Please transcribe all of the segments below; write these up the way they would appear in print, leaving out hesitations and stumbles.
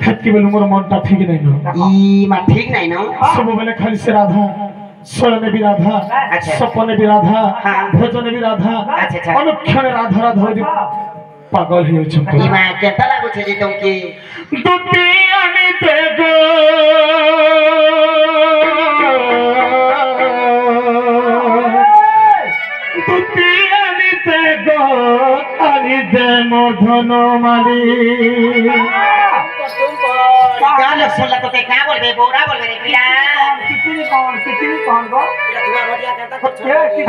হেতকি বলে মোর মনটা ঠিক নাই না মা ঠিক নাই না সব বেলে খালি সে রাধা শয়নে বি রাধা স্বপ্নে বি রাধা ভোজনে বি রাধা অনুক্ষণে রাধা রাধা হয়ে পাগল হয়েছে মা কেতা লাগুছে যে তুমি দুটি আনিতে গো দুটি আনিতে গো আনিতে মধন মালি গান শুনলা তো কা বলবে বৌরা বলবে রে পিলা কিতনি গো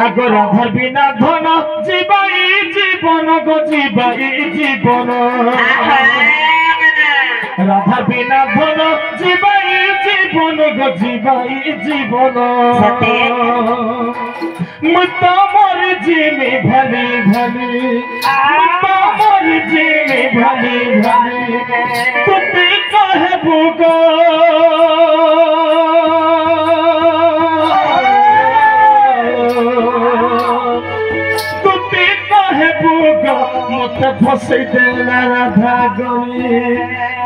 আগো রাধার বিনা ধন জীবাই জীবন গো জীবাই জীবন রাধা বিনা ধন জীবাই জীবন গো জীবাই জীবন মুত মর জিমি ভলি ভলি মুত মর জিমি ভলি ভলি তুই কহবু গো তুই কহবু গো মতে ফসই দেলা রাধা গলি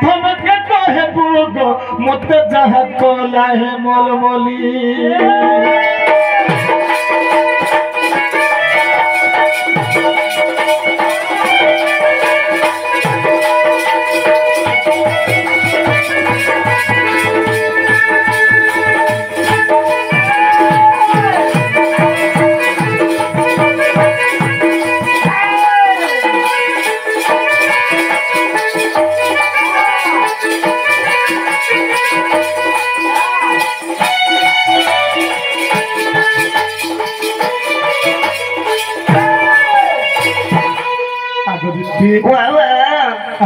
ধমকে কহবু গো মতে যাহা কলা হে মলমলি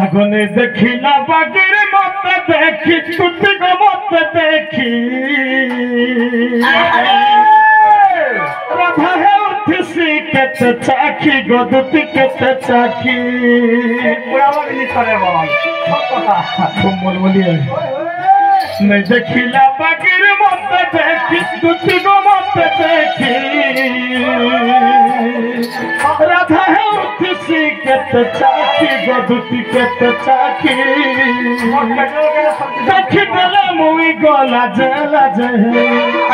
আগুনে দেখিলা বাগের মত দেখি তুতি গো মত দেখি রাধা হে উঠিসি কেতে চাখি গো দুতি কেতে চাখি नहीं देखिला बागिर मत देखी तुझी गो मत देखी राधा है उठसी केत चाकी गदुती केत चाकी देखी देला मुई गला जला जहे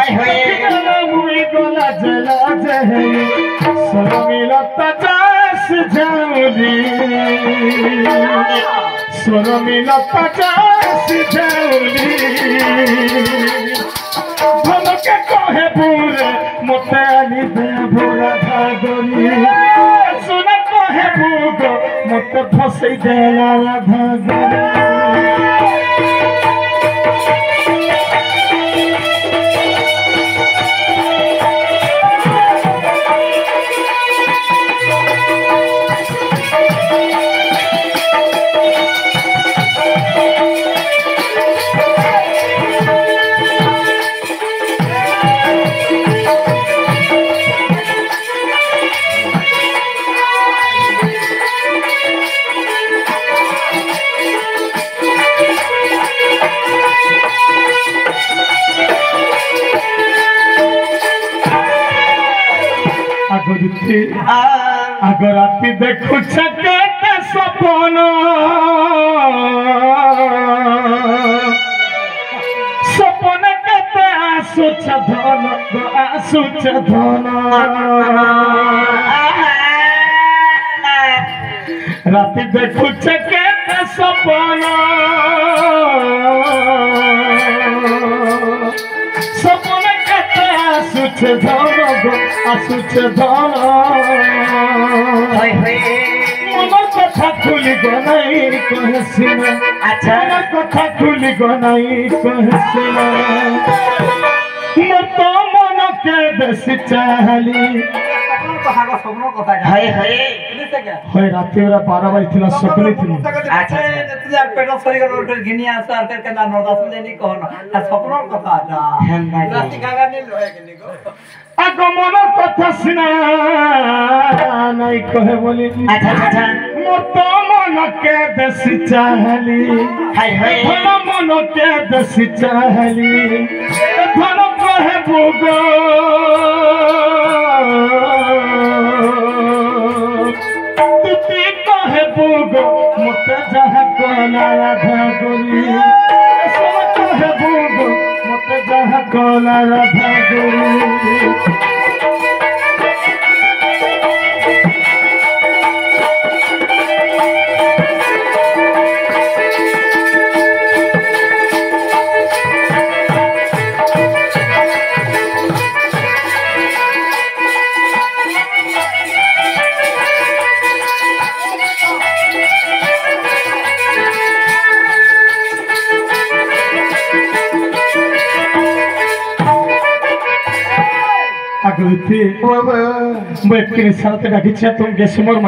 देखी देला मुई गला जला जहे शर्मिलता जास जाऊली शर्मिलता जास जाऊली ধমকে কহে বুরে মতে আনি দে ভোরা ধাগরি সোনা কহে বুগ মতে ফসই দেলা রাধা গরি आग राति देखु केते सपन सपन केते आसुछ धन आसुछ धन राति देखु केते सपन सपन केते आसुछ धन आसुछ धन मोर कथा खुली गनाई कहसिना अच्छा कथा खुली गनाई कहसिना मत मन के बेस चाहली हाय हाय हाय रात में 12 बजे थिला सपने थी अच्छा तुझे पेट सरी कर घिनी आसा कर के ना 9-10 बजे नहीं कहनो सपनों कथा जा रात गागा नहीं लोए के को আগমন কথা শুনা নাই কহে বলি আচ্ছা আচ্ছা মত মনকে দেশি চাহলি হাই হাই ধন মনকে দেশি চাহলি ধন কহে বুগ তুই কহে বুগ মতে যাহা কলা রাধা করি সোনা কহে ভোগ মতে যাহা কলা রাধা করি आकृति मैं साथ डाकी तुम कैसे मोर